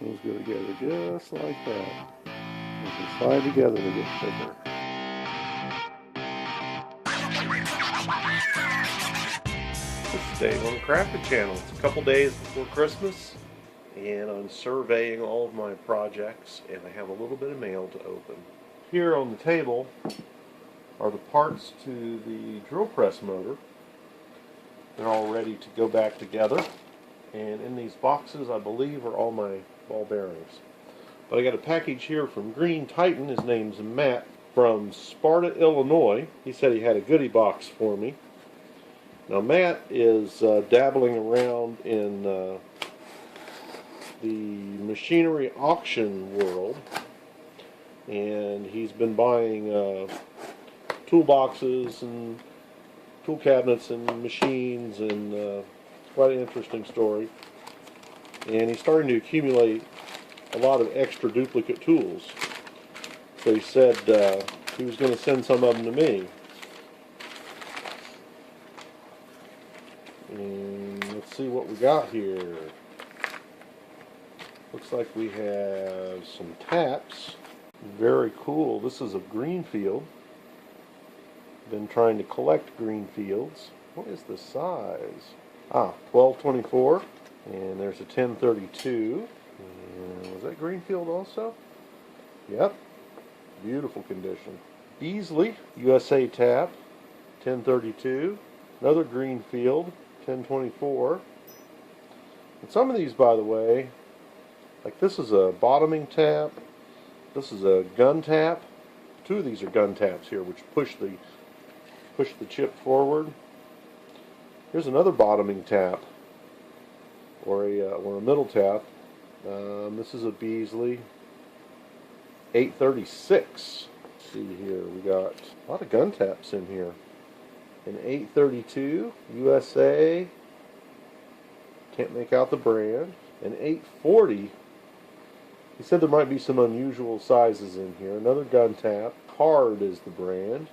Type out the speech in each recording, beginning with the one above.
Those go together just like that. They can slide together to get thicker. This is Dave on the Crafted channel. It's a couple days before Christmas, and I'm surveying all of my projects, and I have a little bit of mail to open. Here on the table are the parts to the drill press motor. They're all ready to go back together, and in these boxes I believe are all my ball bearings. But I got a package here from Green Titan. His name's Matt from Sparta, Illinois. He said he had a goodie box for me. Now Matt is dabbling around in the machinery auction world, and he's been buying toolboxes and tool cabinets and machines, and quite an interesting story. And he's starting to accumulate a lot of extra duplicate tools. So he said he was going to send some of them to me. And let's see what we got here. Looks like we have some taps. Very cool. This is a Greenfield. Been trying to collect Greenfields. What is the size? 1224. And there's a 1032. And was that Greenfield also? Yep. Beautiful condition. Beasley USA tap, 1032. Another Greenfield, 1024. And some of these, by the way, like this is a bottoming tap. This is a gun tap. Two of these are gun taps here, which push the chip forward. Here's another bottoming tap, or a middle tap. This is a Beasley 836. Let's see here, we got a lot of gun taps in here. An 832 USA. Can't make out the brand. An 840. He said there might be some unusual sizes in here. Another gun tap. Card is the brand.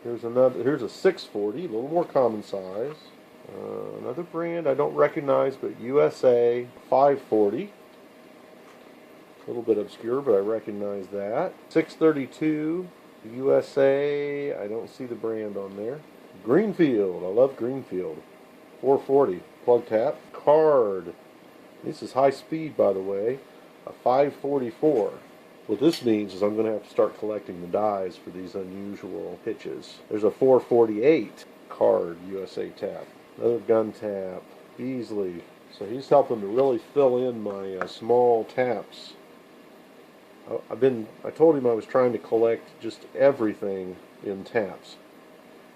Here's a 640, a little more common size. Another brand I don't recognize, but USA 540. A little bit obscure, but I recognize that. 632 USA. I don't see the brand on there. Greenfield. I love Greenfield. 440. Plug tap. Card. This is high speed, by the way. A 544. What this means is I'm going to have to start collecting the dies for these unusual pitches. There's a 448 Card USA tap. Another gun tap. Beasley. So he's helping to really fill in my small taps. I told him I was trying to collect just everything in taps.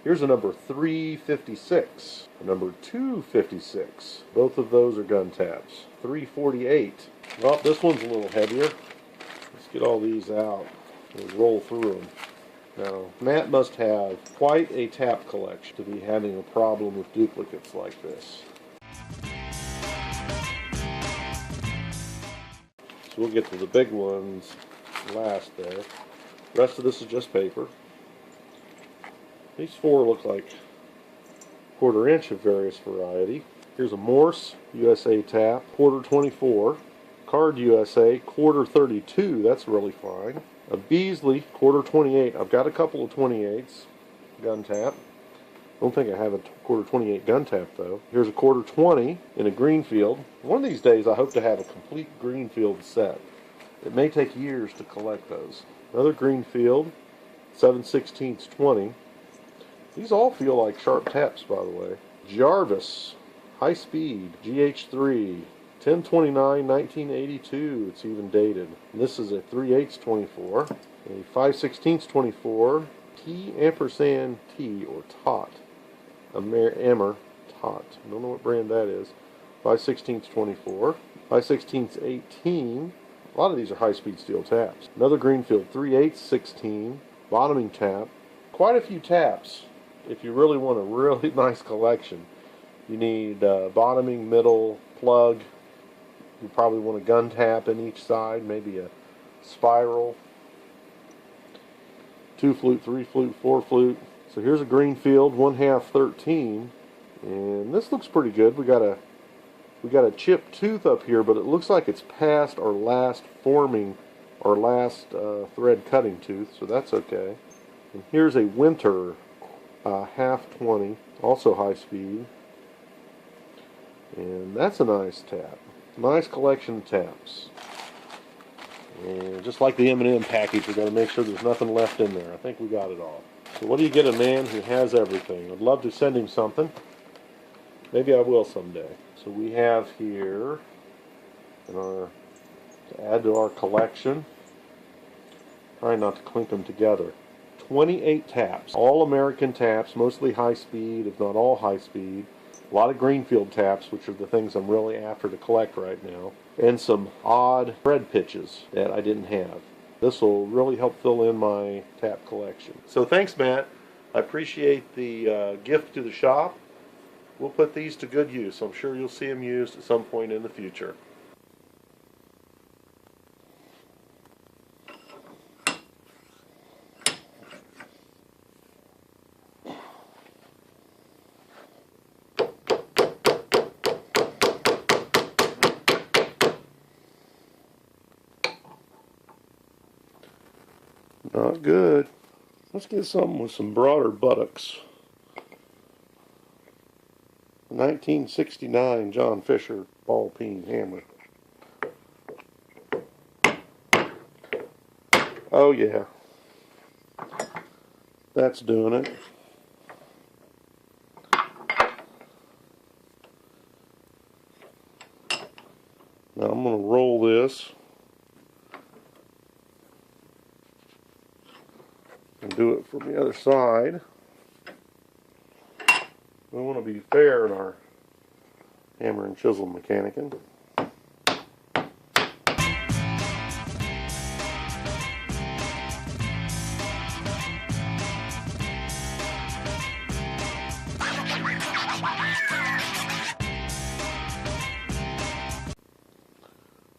Here's a number 356. A number 256. Both of those are gun taps. 348. Well, this one's a little heavier. Let's get all these out. We'll roll through them. Now, Matt must have quite a tap collection to be having a problem with duplicates like this. So we'll get to the big ones last there. The rest of this is just paper. These four look like 1/4 inch of various variety. Here's a Morse USA tap, 1/4 24. Card USA, 1/4 32. That's really fine. A Beasley, 1/4 28. I've got a couple of 28s. Gun tap. Don't think I have a 1/4 28 gun tap though. Here's a 1/4 20 in a Greenfield. One of these days I hope to have a complete Greenfield set. It may take years to collect those. Another Greenfield, 7/16 20. These all feel like sharp taps, by the way. Jarvis, high speed, GH3, 10/29 1982. It's even dated. And this is a 3/8 24, a 5/16 24, T ampersand T or tot, Ammer tot. I don't know what brand that is. 5/16 24, 5/16 18. A lot of these are high-speed steel taps. Another Greenfield 3/8 16, bottoming tap. Quite a few taps. If you really want a really nice collection, you need bottoming, middle, plug. You probably want a gun tap in each side, maybe a spiral. 2 flute, 3 flute, 4 flute. So here's a Greenfield 1/2 13, and this looks pretty good. We got a We got a chipped tooth up here, but it looks like it's past our last forming, our last thread cutting tooth, so that's okay. And here's a winter half 20, also high speed. And that's a nice tap. Nice collection of taps. And just like the M&M package, we're going to make sure there's nothing left in there. I think we got it all. So what do you get a man who has everything? I'd love to send him something. Maybe I will someday. So we have here, to add to our collection, try not to clink them together, 28 taps. All American taps, mostly high speed, if not all high speed. A lot of Greenfield taps, which are the things I'm really after to collect right now. And some odd thread pitches that I didn't have. This will really help fill in my tap collection. So thanks, Matt. I appreciate the gift to the shop. We'll put these to good use. I'm sure you'll see them used at some point in the future. Not good. Let's get something with some broader buttocks. 1969 John Fisher ball peen hammer. Oh yeah. That's doing it. Now I'm going to roll this and do it from the other side. We want to be fair in our hammer and chisel mechanicking.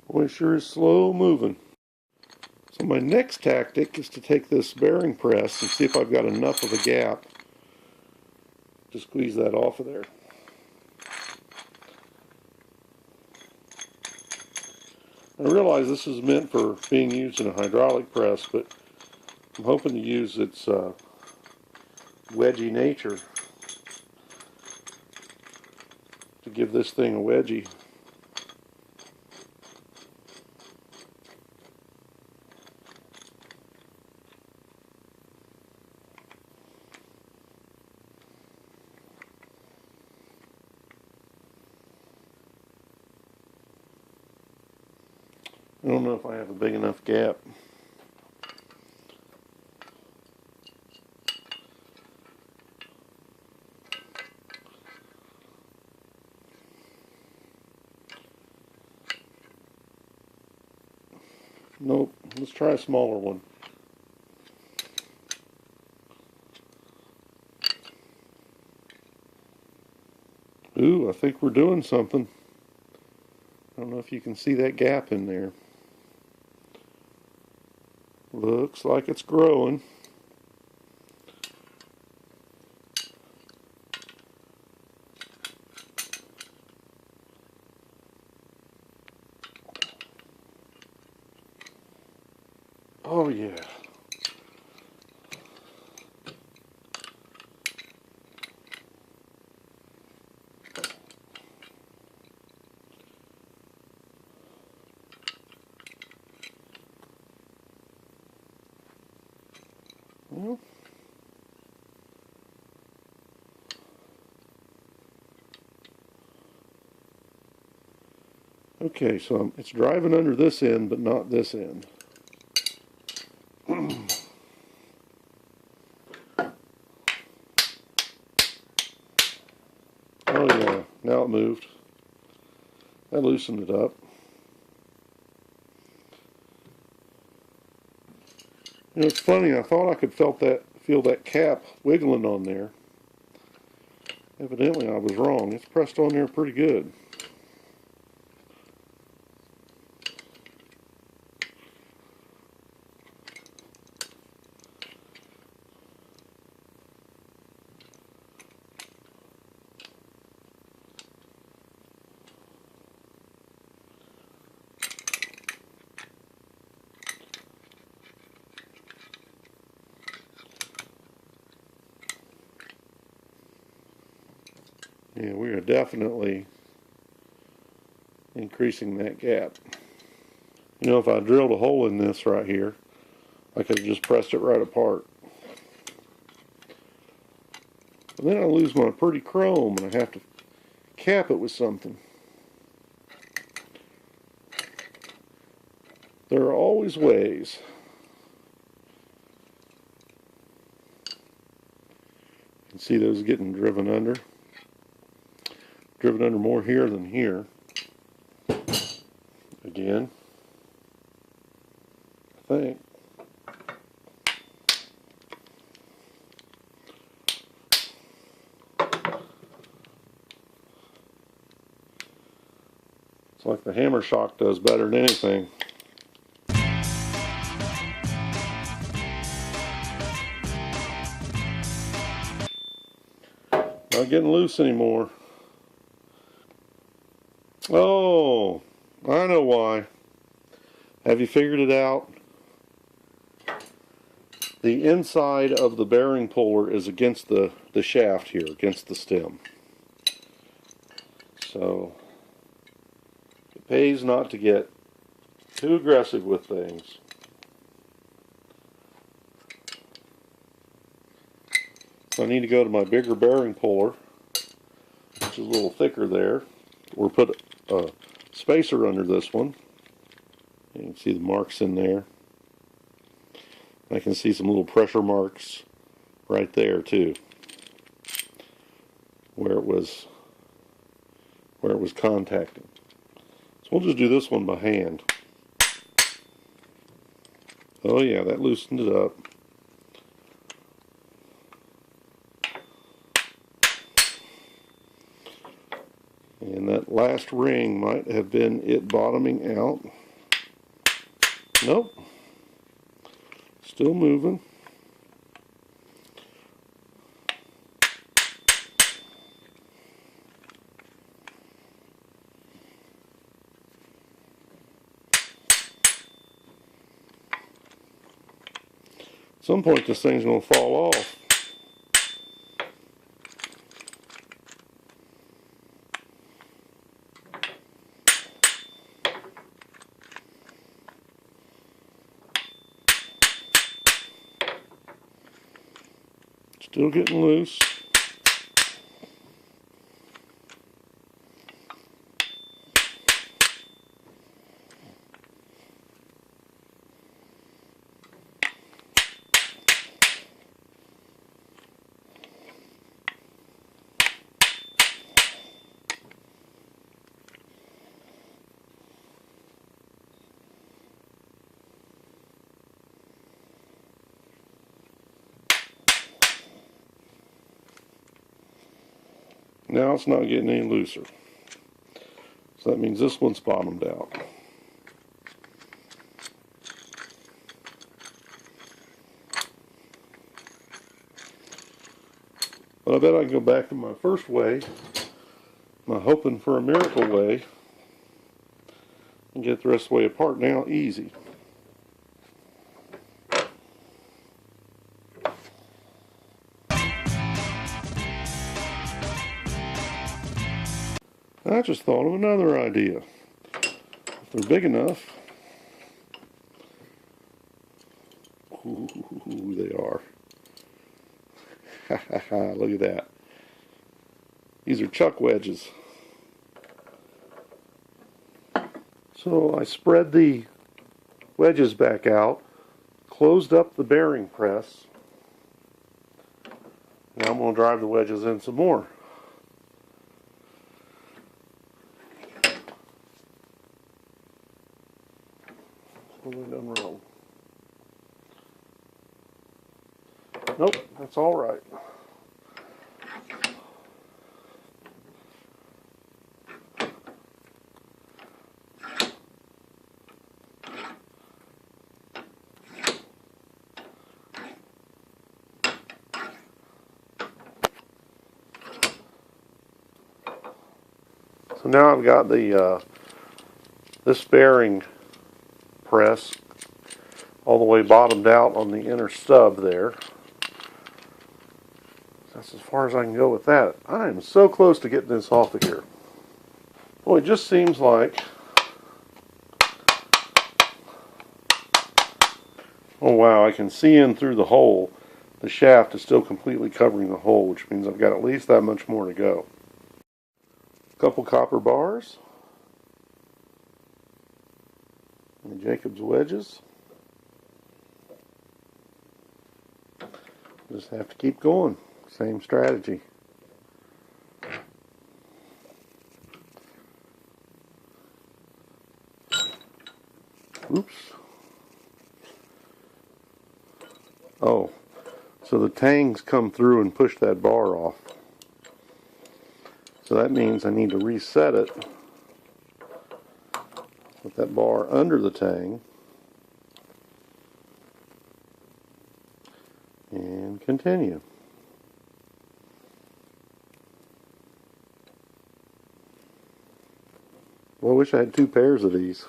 Boy, sure is slow moving. So my next tactic is to take this bearing press and see if I've got enough of a gap to squeeze that off of there. I realize this is meant for being used in a hydraulic press, but I'm hoping to use its wedgy nature to give this thing a wedgie. I don't know if I have a big enough gap. Nope, let's try a smaller one. Ooh, I think we're doing something. I don't know if you can see that gap in there. Looks like it's growing. Oh yeah. Well, okay, so it's driving under this end, but not this end. Oh yeah, now it moved. I loosened it up. You know, it's funny, I thought I could feel that cap wiggling on there. Evidently I was wrong. It's pressed on there pretty good. And we are definitely increasing that gap. You know, if I drilled a hole in this right here, I could have just pressed it right apart. But then I lose my pretty chrome and I have to cap it with something. There are always ways. You can see those getting driven under. Driven under more here than here. Again, I think. It's like the hammer shock does better than anything. Not getting loose anymore. Oh, I know why. Have you figured it out? The inside of the bearing puller is against the shaft here, against the stem. So it pays not to get too aggressive with things. So I need to go to my bigger bearing puller, which is a little thicker there, or put a spacer under this one. You can see the marks in there. I can see some little pressure marks right there too, where it was contacting. So we'll just do this one by hand. Oh yeah, that loosened it up. And that last ring might have been it bottoming out. Nope. Still moving. At some point this thing's going to fall off. Still getting loose. Now it's not getting any looser. So that means this one's bottomed out. But I bet I can go back to my first way, my hoping for a miracle way, and get the rest of the way apart now easy. I just thought of another idea. If they're big enough, ooh, they are. Look at that. These are chuck wedges. So I spread the wedges back out, closed up the bearing press. Now I'm going to drive the wedges in some more. What have I done wrong? Nope, that's all right. So now I've got the this bearing press all the way bottomed out on the inner stub there. That's as far as I can go with that. I am so close to getting this off of here. Well, it just seems like, oh wow, I can see in through the hole. The shaft is still completely covering the hole, which means I've got at least that much more to go. A couple copper bars. And Jacob's wedges. Just have to keep going. Same strategy. Oops. Oh, so the tangs come through and push that bar off. So that means I need to reset it. Put that bar under the tang. And continue. Well, I wish I had 2 pairs of these.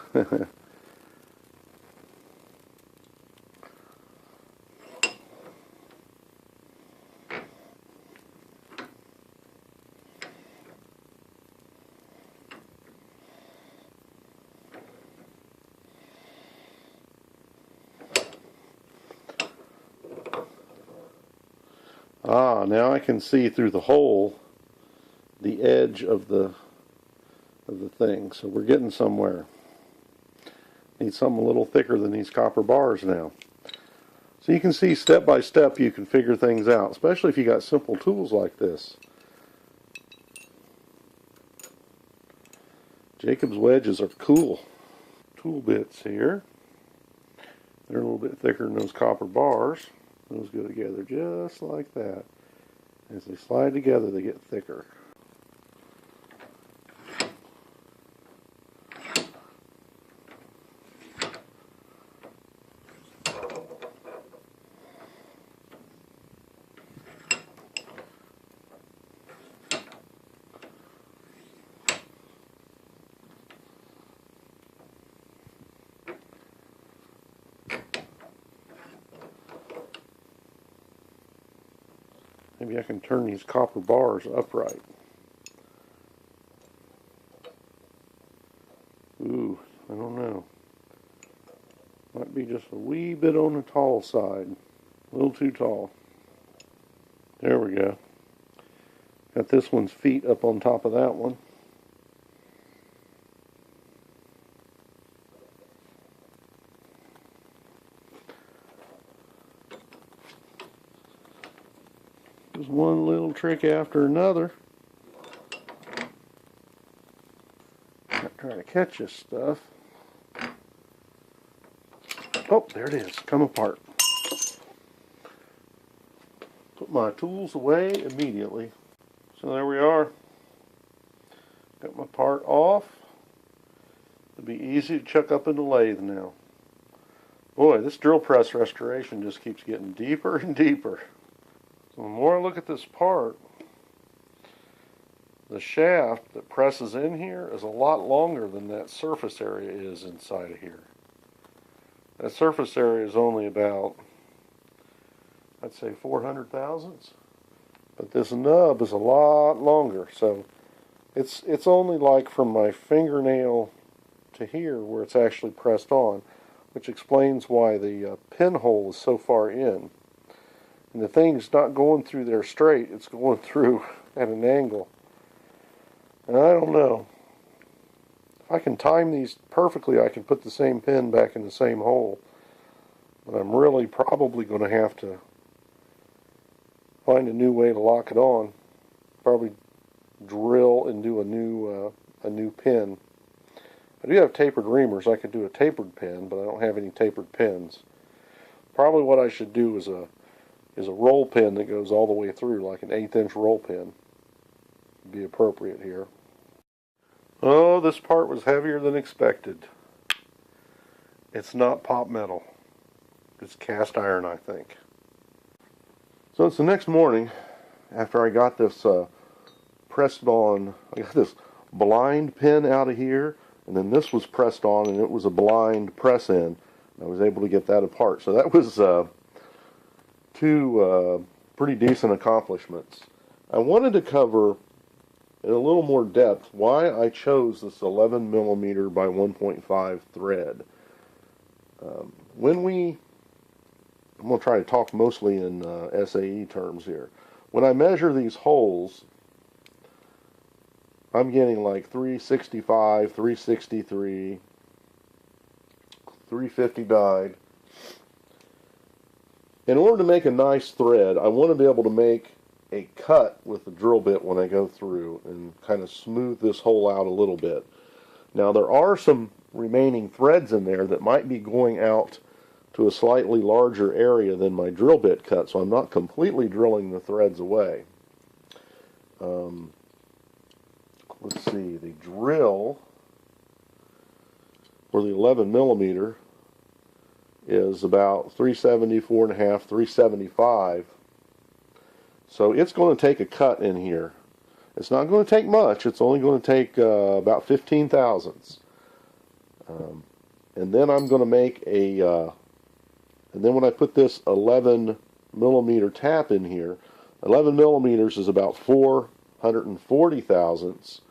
Ah, now I can see through the hole the edge of the thing. So we're getting somewhere. Need something a little thicker than these copper bars now. So you can see step by step you can figure things out, especially if you got simple tools like this. Jacob's wedges are cool. Tool bits here. They're a little bit thicker than those copper bars. Those go together just like that. As they slide together, they get thicker. Maybe I can turn these copper bars upright. Ooh, I don't know. Might be just a wee bit on the tall side. A little too tall. There we go. Got this one's feet up on top of that one. Just one little trick after another. Not trying to catch this stuff. Oh, there it is. Come apart. Put my tools away immediately. So there we are. Got my part off. It'll be easy to chuck up in the lathe now. Boy, this drill press restoration just keeps getting deeper and deeper. So the more I look at this part, the shaft that presses in here is a lot longer than that surface area is inside of here. That surface area is only about, I'd say 400 thousandths. But this nub is a lot longer. So it's only like from my fingernail to here where it's actually pressed on, which explains why the pinhole is so far in. And the thing's not going through there straight, it's going through at an angle. And I don't know. If I can time these perfectly, I can put the same pin back in the same hole. But I'm really probably going to have to find a new way to lock it on. Probably drill and do a new pin. I do have tapered reamers. I could do a tapered pin, but I don't have any tapered pins. Probably what I should do is a roll pin that goes all the way through, like an 1/8 inch roll pin. Would be appropriate here. Oh, this part was heavier than expected. It's not pop metal. It's cast iron, I think. So it's the next morning after I got this pressed on. I got this blind pin out of here, and then this was pressed on, and it was a blind press in. I was able to get that apart. So that was two pretty decent accomplishments. I wanted to cover in a little more depth why I chose this 11 millimeter by 1.5 thread. I'm going to try to talk mostly in SAE terms here. When I measure these holes, I'm getting like 365, 363, 359. In order to make a nice thread, I want to be able to make a cut with the drill bit when I go through and kind of smooth this hole out a little bit. Now there are some remaining threads in there that might be going out to a slightly larger area than my drill bit cut, so I'm not completely drilling the threads away. Let's see, the drill for the 11 millimeter is about 374 and a half, 375. So it's going to take a cut in here. It's not going to take much. It's only going to take about 15 thousandths. And then I'm going to make a, and then when I put this 11 millimeter tap in here, 11 millimeters is about 440 thousandths.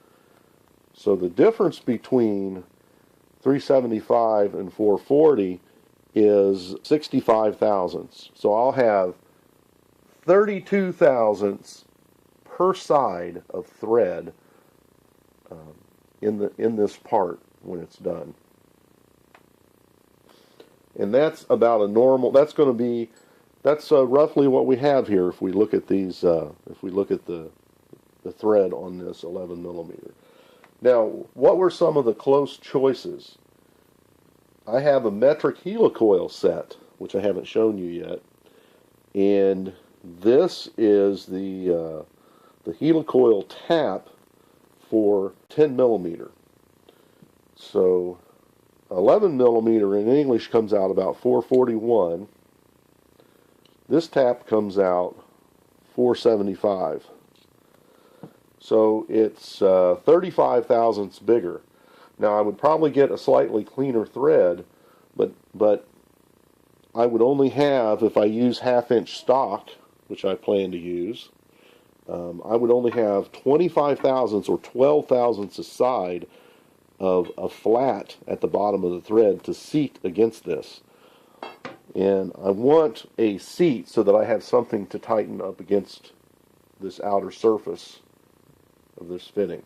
So the difference between 375 and 440 is 65 thousandths. So I'll have 32 thousandths per side of thread in this part when it's done. And that's about a normal, that's roughly what we have here if we look at these, if we look at the thread on this 11 millimeter. Now, what were some of the close choices? I have a metric helicoil set, which I haven't shown you yet, and this is the helicoil tap for 10 millimeter. So 11 millimeter in English comes out about 441. This tap comes out 475. So it's 35 thousandths bigger. Now I would probably get a slightly cleaner thread, but I would only have, if I use 1/2 inch stock, which I plan to use, I would only have 25 thousandths or 12 thousandths a side of a flat at the bottom of the thread to seat against this. And I want a seat so that I have something to tighten up against this outer surface of this fitting.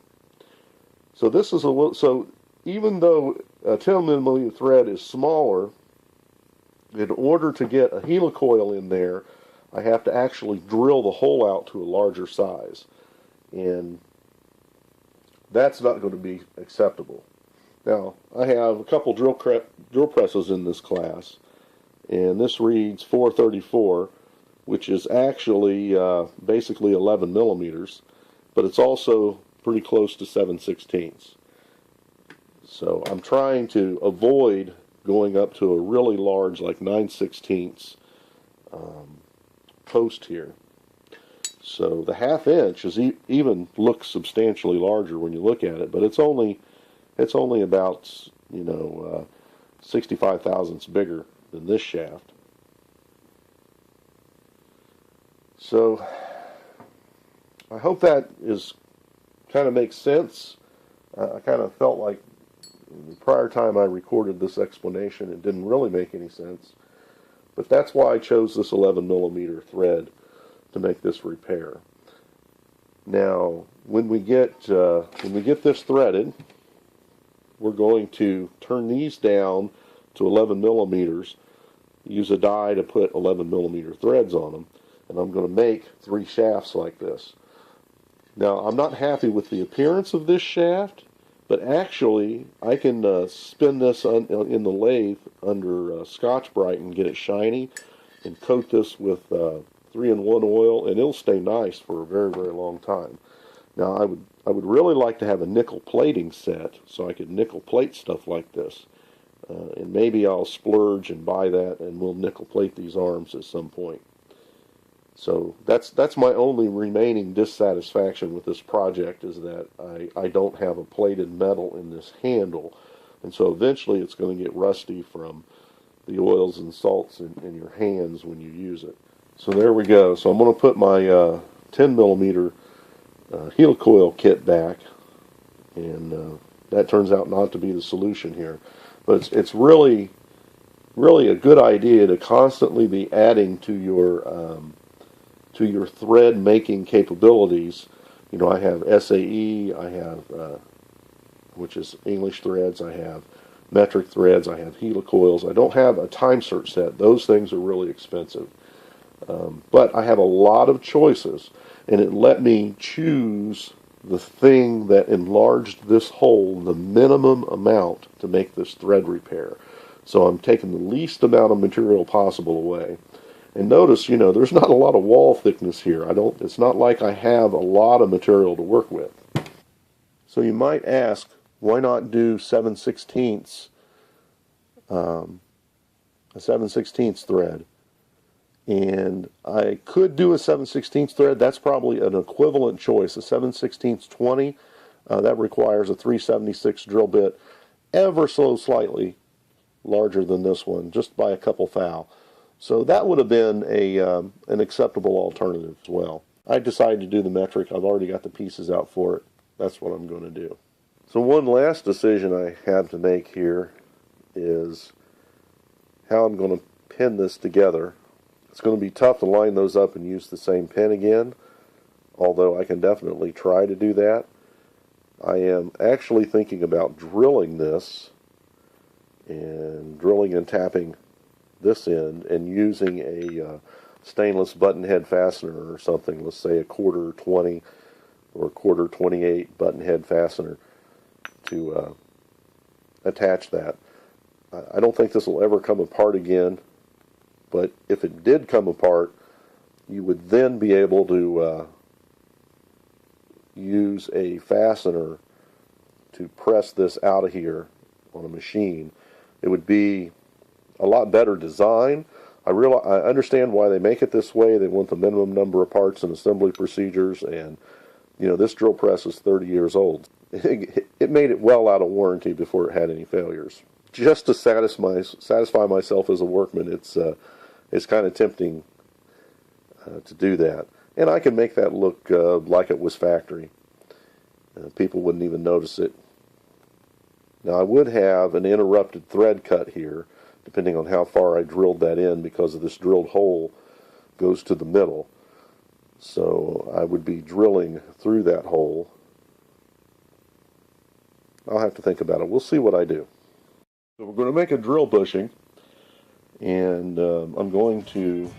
So this is a little, so even though a 10 millimeter thread is smaller, in order to get a helicoil in there, I have to actually drill the hole out to a larger size. And that's not going to be acceptable. Now, I have a couple drill presses in this class, and this reads 434, which is actually basically 11 millimeters, but it's also pretty close to 7/16. So I'm trying to avoid going up to a really large, like 9/16 post here. So the 1/2 inch is even looks substantially larger when you look at it, but it's only about 65 thousandths bigger than this shaft. So I hope that kind of makes sense. I kind of felt like the prior time I recorded this explanation, it didn't really make any sense. But that's why I chose this 11 millimeter thread to make this repair. Now, when we get this threaded, we're going to turn these down to 11 millimeters, use a die to put 11 millimeter threads on them, and I'm going to make 3 shafts like this. Now, I'm not happy with the appearance of this shaft, but actually I can spin this in the lathe under Scotch-Brite and get it shiny, and coat this with 3-in-1 oil, and it'll stay nice for a very, very long time. Now, I would really like to have a nickel plating set so I could nickel plate stuff like this. And maybe I'll splurge and buy that, and we'll nickel plate these arms at some point. So that's my only remaining dissatisfaction with this project, is that I don't have a plated metal in this handle. And so eventually it's going to get rusty from the oils and salts in your hands when you use it. So there we go. So I'm going to put my 10 millimeter helicoil kit back, and that turns out not to be the solution here. But it's really a good idea to constantly be adding to your thread making capabilities. You know, I have SAE, I have which is English threads, I have metric threads, I have helicoils. I don't have a time search set. Those things are really expensive. But I have a lot of choices, and it let me choose the thing that enlarged this hole the minimum amount to make this thread repair. So I'm taking the least amount of material possible away. And notice, you know, there's not a lot of wall thickness here. It's not like I have a lot of material to work with. So you might ask, why not do 7/16 a 7/16 thread? And I could do a 7/16 thread. That's probably an equivalent choice. A 7/16 20, that requires a 376 drill bit, ever so slightly larger than this one, just by a couple thou. So that would have been an acceptable alternative as well. I decided to do the metric. I've already got the pieces out for it. That's what I'm going to do. So one last decision I have to make here is how I'm going to pin this together. It's going to be tough to line those up and use the same pin again, although I can definitely try to do that. I am actually thinking about drilling this, and drilling and tapping this end, and using a stainless button head fastener or something, let's say a 1/4 20 or 1/4 28 button head fastener, to attach that. I don't think this will ever come apart again, but if it did come apart, you would then be able to use a fastener to press this out of here on a machine. It would be a lot better design. I understand why they make it this way. They want the minimum number of parts and assembly procedures, and you know, this drill press is 30 years old. It made it well out of warranty before it had any failures. Just to satisfy myself as a workman, it's kind of tempting to do that. And I can make that look like it was factory. People wouldn't even notice it. Now I would have an interrupted thread cut here, depending on how far I drilled that in, because of this drilled hole goes to the middle. So I would be drilling through that hole. I'll have to think about it. We'll see what I do. So we're going to make a drill bushing, and I'm going to